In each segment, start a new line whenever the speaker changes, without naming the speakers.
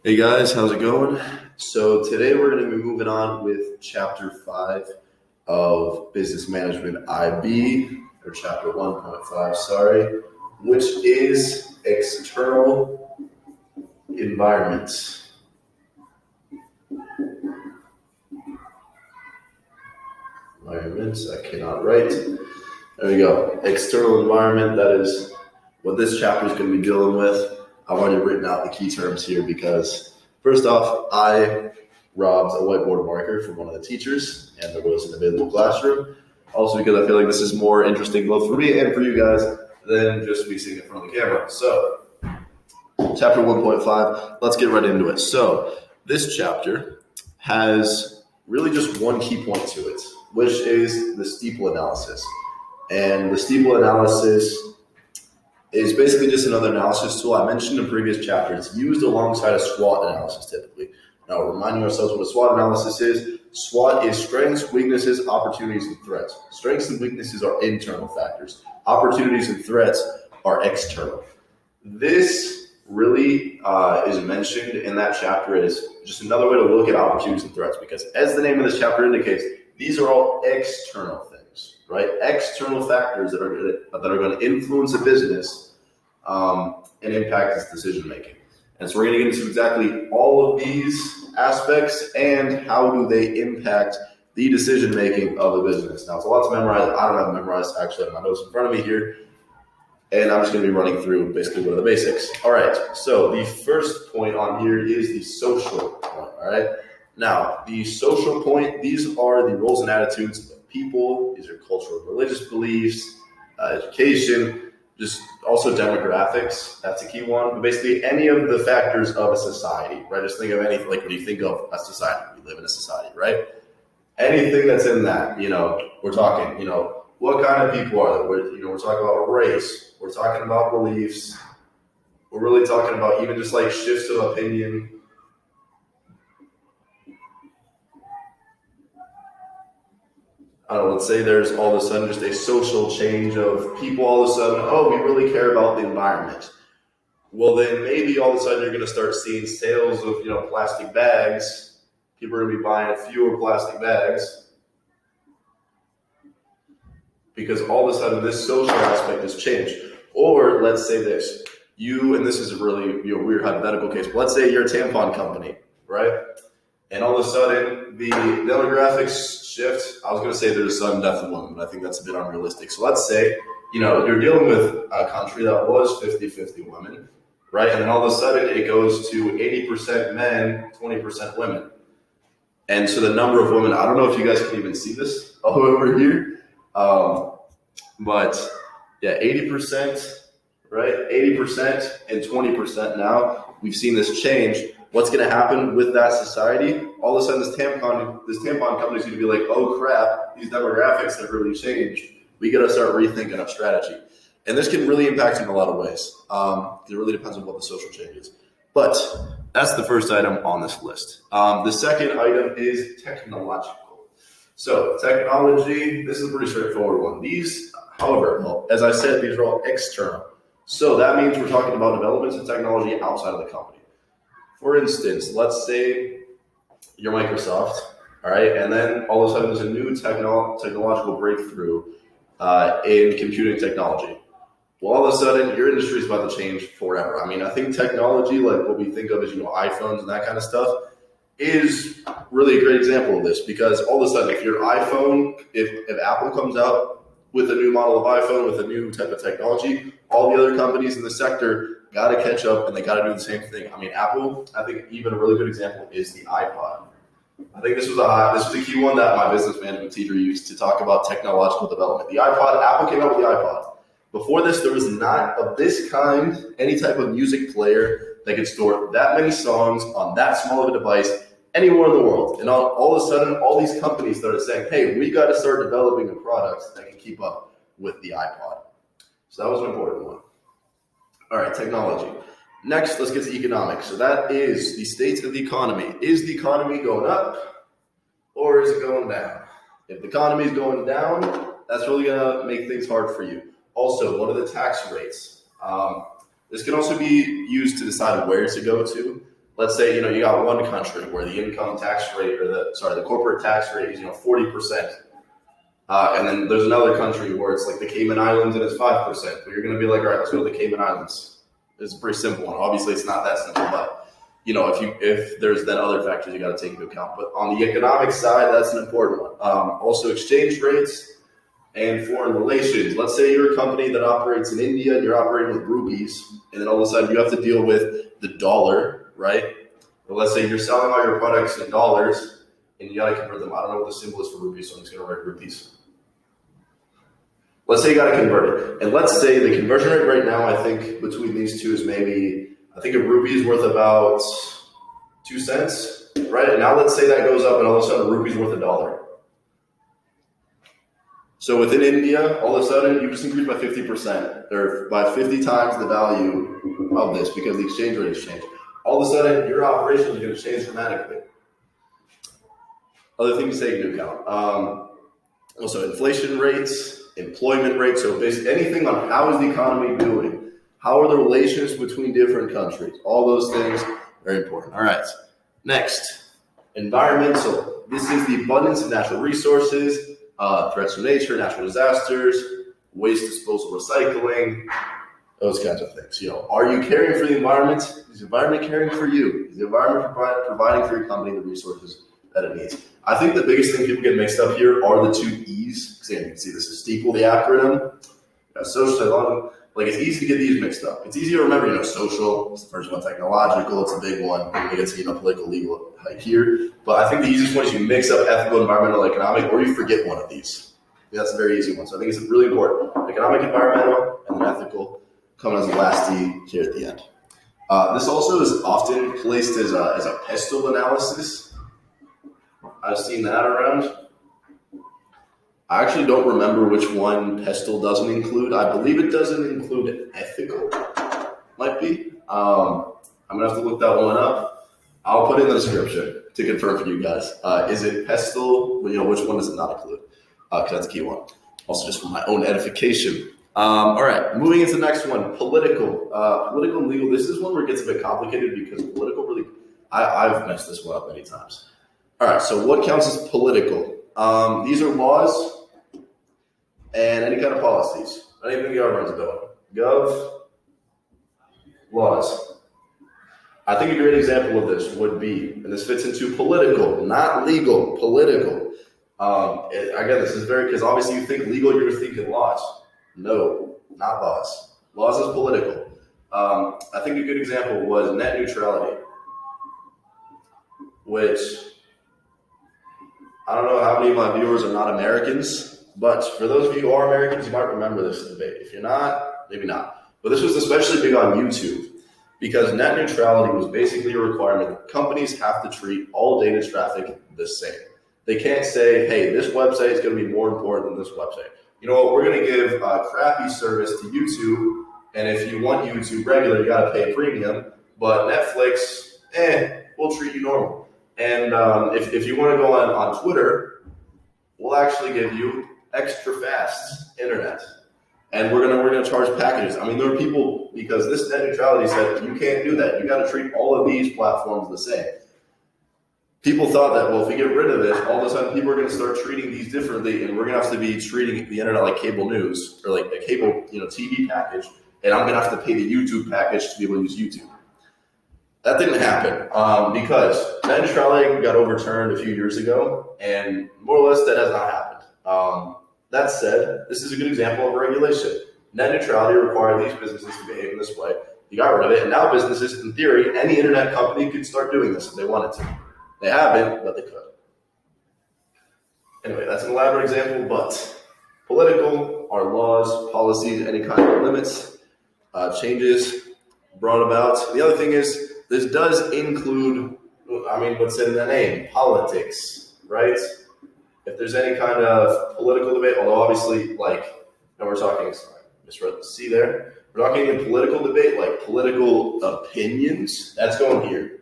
Hey guys, how's it going? So today we're going to be moving on with chapter 5 of Business Management IB, or chapter 1.5, sorry, which is external environments. Environments, I cannot write. There we go. External environment, that is what this chapter is going to be dealing with. I've already written out the key terms here because, first off, I robbed a whiteboard marker from one of the teachers, and there was an available classroom. Also, because I feel like this is more interesting both for me and for you guys than just me sitting in front of the camera. So, chapter 1.5, let's get right into it. So, this chapter has really just one key point to it, which is the STEEPLE analysis. And the STEEPLE analysis is basically just another analysis tool I mentioned in previous chapters. It's used alongside a SWOT analysis typically. Now, reminding ourselves what a SWOT analysis is. SWOT is strengths, weaknesses, opportunities, and threats. Strengths and weaknesses are internal factors. Opportunities and threats are external. This really is mentioned in that chapter as just another way to look at opportunities and threats, because as the name of this chapter indicates, these are all external things, right? External factors that are going to influence a business and impact its decision making. And so we're going to get into exactly all of these aspects and how do they impact the decision making of a business. Now, it's a lot to memorize. I don't have it memorized. Actually, I have my notes in front of me here. And I'm just going to be running through basically what are the basics. All right, so the first point on here is the social point, all right? Now, the social point, these are the roles and attitudes of people. These are cultural and religious beliefs, education, just also demographics. That's a key one. But basically, any of the factors of a society, right? Just think of anything, like when you think of a society, we live in a society, right? Anything that's in that, we're talking, what kind of people are there? We're talking about race. We're talking about beliefs. We're really talking about even just like shifts of opinion. I don't know, let's say there's all of a sudden just a social change of people all of a sudden, oh, we really care about the environment. Well, then maybe all of a sudden you're going to start seeing sales of, plastic bags. People are going to be buying fewer plastic bags, because all of a sudden this social aspect has changed. Or let's say this, and this is a really weird hypothetical case, but let's say you're a tampon company, right? And all of a sudden the demographics shift. I was going to say there's sudden death of women, but I think that's a bit unrealistic. So let's say, you're dealing with a country that was 50-50 women, right? And then all of a sudden it goes to 80% men, 20% women. And so the number of women, I don't know if you guys can even see this over here. But yeah, 80%, right? 80% and 20% now. We've seen this change. What's going to happen with that society? All of a sudden, this tampon company is going to be like, oh crap, these demographics have really changed. We got to start rethinking our strategy. And this can really impact in a lot of ways. It really depends on what the social change is. But that's the first item on this list. The second item is technological. So technology, this is a pretty straightforward one. These, however, as I said, these are all external. So that means we're talking about developments in technology outside of the company. For instance, let's say you're Microsoft, all right, and then all of a sudden there's a new technological breakthrough in computing technology. Well, all of a sudden your industry is about to change forever. I mean, I think technology, like what we think of as, iPhones and that kind of stuff, is really a great example of this, because all of a sudden, if your iPhone, if Apple comes out with a new model of iPhone with a new type of technology, all the other companies in the sector got to catch up and they got to do the same thing. I mean, Apple, I think even a really good example is the iPod. I think this was a key one that my business management teacher used to talk about technological development. The iPod, Apple came out with the iPod. Before this, there was not of this kind, any type of music player that could store that many songs on that small of a device anywhere in the world. And all of a sudden, all these companies started saying, hey, we got to start developing a product that can keep up with the iPod. So that was an important one. All right, technology. Next, let's get to economics. So that is the state of the economy. Is the economy going up or is it going down? If the economy is going down, that's really going to make things hard for you. Also, what are the tax rates? This can also be used to decide where to go to. let's say, you got one country where the income tax rate the corporate tax rate is, 40%. And then there's another country where it's like the Cayman Islands and it's 5%. But you're going to be like, all right, let's go to the Cayman Islands. It's a pretty simple one. Obviously, it's not that simple, but if there's then other factors you got to take into account. But on the economic side, that's an important one. Also, exchange rates and foreign relations. Let's say you're a company that operates in India and you're operating with rupees, and then all of a sudden you have to deal with the dollar, right? But let's say you're selling all your products in dollars and you got to convert them. I don't know what the symbol is for rupees, so I'm just going to write rupees. Let's say you got to convert it. And let's say the conversion rate right now, I think between these two is I think a rupee is worth about 2 cents, right? And now let's say that goes up and all of a sudden a rupee is worth $1. So within India, all of a sudden you just increase by 50% or by 50 times the value of this because the exchange rate has changed. All of a sudden your operation is going to change dramatically. Other things to take into account. Also inflation rates, employment rates, so basically anything on how is the economy doing, how are the relations between different countries, all those things, very important. All right, next, environmental. This is the abundance of natural resources, threats to nature, natural disasters, waste disposal, recycling, those kinds of things. Are you caring for the environment? Is the environment caring for you? Is the environment providing for your company the resources that it needs? I think the biggest thing people get mixed up here are the 2 E's. Because you can see this is STEEPLE, the acronym. Social, it's easy to get these mixed up. It's easy to remember, social, it's the first one, technological, it's a big one. Then we get to, political, legal here. But I think the easiest one is you mix up ethical, environmental, economic, or you forget one of these. That's a very easy one. So I think it's really important. Economic, environmental, and then ethical coming as the last D here at the end. This also is often placed as a PESTLE analysis. I've seen that around. I actually don't remember which one PESTLE doesn't include. I believe it doesn't include ethical. Might be. I'm going to have to look that one up. I'll put it in the description to confirm for you guys. Is it PESTLE? Which one does it not include? Because that's a key one. Also, just for my own edification. All right, moving into the next one, political. Political and legal. This is one where it gets a bit complicated because political really, I've messed this one up many times. All right, so what counts as political? These are laws and any kind of policies. Anything the government's doing. Gov, laws. I think a great example of this would be, and this fits into political, not legal, political. Again, this is because obviously you think legal, you're thinking laws. No, not laws. Laws is political. I think a good example was net neutrality, which I don't know how many of my viewers are not Americans, but for those of you who are Americans, you might remember this debate. If you're not, maybe not. But this was especially big on YouTube because net neutrality was basically a requirement that companies have to treat all data traffic the same. They can't say, hey, this website is going to be more important than this website. You know what, we're going to give a crappy service to YouTube, and if you want YouTube regular, you got to pay a premium, but Netflix, we'll treat you normal. And if you want to go on Twitter, we'll actually give you extra fast internet, and we're gonna charge packages. I mean, there are people, because this net neutrality said you can't do that. You got to treat all of these platforms the same. People thought that, well, if we get rid of this, all of a sudden people are going to start treating these differently, and we're going to have to be treating the internet like cable news or like a cable, TV package, and I'm going to have to pay the YouTube package to be able to use YouTube. That didn't happen because net neutrality got overturned a few years ago, and more or less that has not happened. That said, this is a good example of a regulation. Net neutrality required these businesses to behave in this way. You got rid of it, and now businesses, in theory, any internet company could start doing this if they wanted to. They haven't, but they could. Anyway, that's an elaborate example, but political are laws, policies, any kind of limits, changes brought about. The other thing is, this does include, what's in the name? Politics, right? If there's any kind of political debate, although obviously, we're talking, misread the C there. We're talking in political debate, like political opinions, that's going here.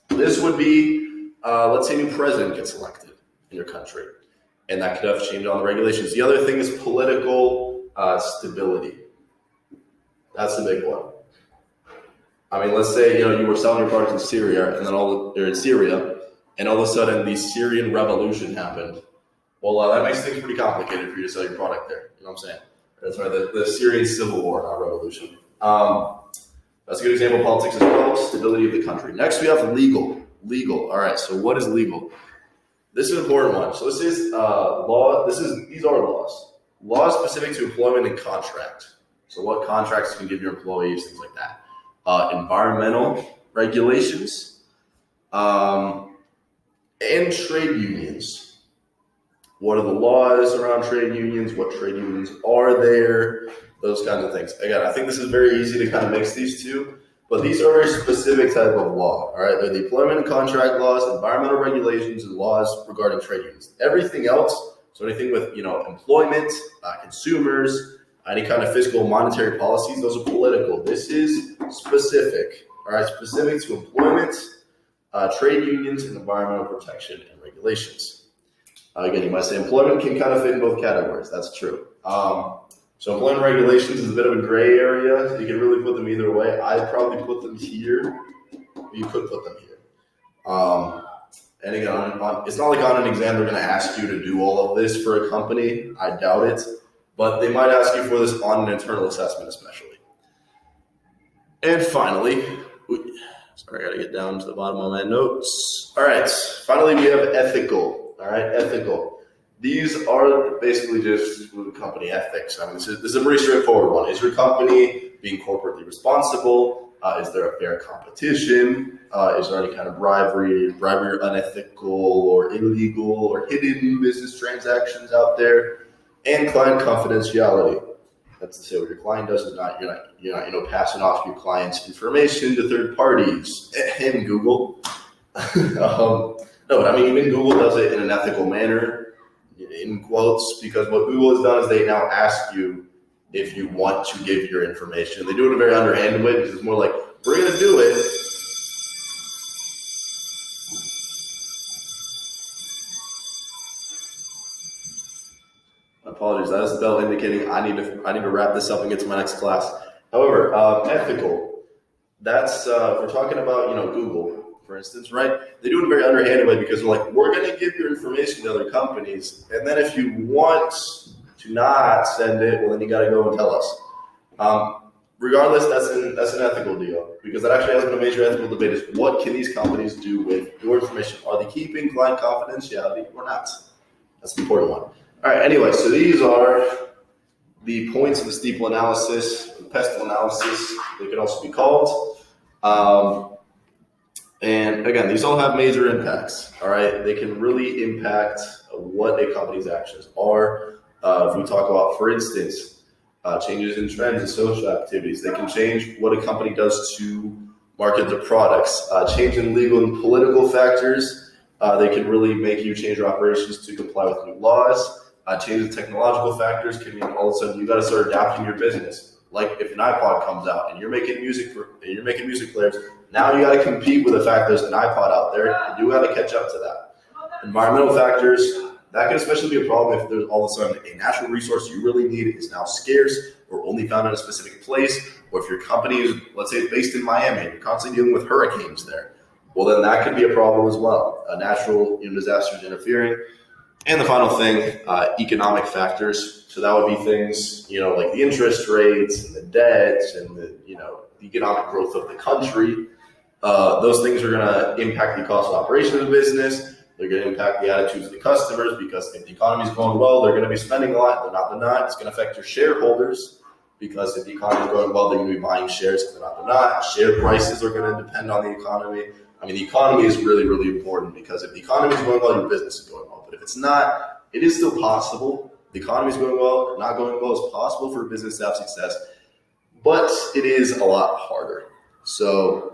This would be, let's say a new president gets elected in your country, and that could have changed on the regulations. The other thing is political stability. That's the big one. I mean, let's say, you were selling your product in Syria and then all of a sudden the Syrian revolution happened. Well, that makes things pretty complicated for you to sell your product there. You know what I'm saying? That's right, the Syrian civil war, not revolution. That's a good example of politics as well, stability of the country. Next, we have legal. Legal. All right, so what is legal? This is an important one. So this is law. These are laws. Laws specific to employment and contract. So what contracts you can give your employees, things like that. Environmental regulations, and trade unions. What are the laws around trade unions? What trade unions are there? Those kinds of things. Again, I think this is very easy to kind of mix these two, but these are very specific type of law. All right, they're the employment and contract laws, environmental regulations, and laws regarding trade unions. Everything else, so anything with employment, consumers, any kind of fiscal monetary policies, those are political. This is specific. All right, specific to employment, trade unions, and environmental protection and regulations. Again, you might say employment can kind of fit in both categories. That's true. So employment regulations is a bit of a gray area. You can really put them either way. I'd probably put them here. You could put them here. And again, it's not like on an exam they're going to ask you to do all of this for a company. I doubt it. But they might ask you for this on an internal assessment especially. And finally, sorry, I got to get down to the bottom of my notes. All right, finally we have ethical. All right, ethical. These are basically just company ethics. I mean, this is a pretty straightforward one. Is your company being corporately responsible? Is there a fair competition? Is there any kind of bribery or unethical or illegal or hidden business transactions out there? And client confidentiality. That's to say what your client does is not you're not passing off your client's information to third parties. And Google. No, but I mean even Google does it in an ethical manner, in quotes, because what Google has done is they now ask you if you want to give your information. They do it in a very underhanded way because it's more like, we're going to do it. Apologies, that is the bell indicating I need to wrap this up and get to my next class. However, ethical, that's, if we're talking about, Google, for instance, right? They do it in a very underhanded way because they're like, we're going to give your information to other companies, and then if you want to not send it, well, then you got to go and tell us. Regardless, that's an ethical deal because that actually has been a major ethical debate is what can these companies do with your information? Are they keeping client confidentiality or not? That's an important one. All right, anyway, so these are the points of the STEEPLE analysis, the PESTLE analysis, they could also be called. And again, these all have major impacts, all right? They can really impact what a company's actions are. If we talk about, for instance, changes in trends and social activities, they can change what a company does to market their products. Change in legal and political factors, they can really make you change your operations to comply with new laws. Change in technological factors can mean all of a sudden you got to start adapting your business. Like if an iPod comes out and you're making music players, now you got to compete with the fact there's an iPod out there, and you got to catch up to that. Environmental factors, that can especially be a problem if there's all of a sudden a natural resource you really need is now scarce or only found in a specific place, or if your company is, let's say it's based in Miami and you're constantly dealing with hurricanes there, well then that could be a problem as well. Natural disasters interfering. And the final thing, economic factors. So that would be things, like the interest rates and the debt and the economic growth of the country. Those things are going to impact the cost of operation of the business. They're going to impact the attitudes of the customers because if the economy is going well, they're going to be spending a lot. They're not. It's going to affect your shareholders because if the economy is going well, they're going to be buying shares. If they're not. Share prices are going to depend on the economy. I mean, the economy is really, really important because if the economy is going well, your business is going well. But if it's not, it is still possible. The economy is going well, not going well. It's possible for a business to have success, but it is a lot harder. So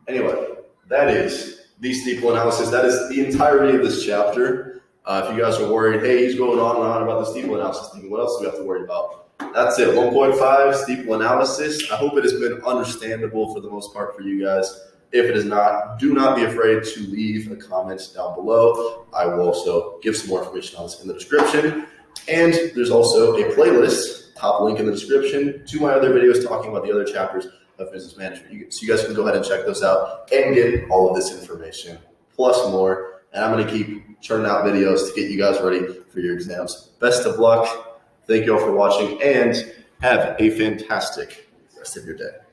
anyway, that is the STEEPLE analysis. That is the entirety of this chapter. If you guys are worried, hey, he's going on and on about the STEEPLE analysis, what else do we have to worry about? That's it, 1.5 STEEPLE analysis. I hope it has been understandable for the most part for you guys. If it is not, do not be afraid to leave a comment down below. I will also give some more information on this in the description. And there's also a playlist, top link in the description, to my other videos talking about the other chapters of business management. So you guys can go ahead and check those out and get all of this information plus more. And I'm going to keep churning out videos to get you guys ready for your exams. Best of luck. Thank you all for watching and have a fantastic rest of your day.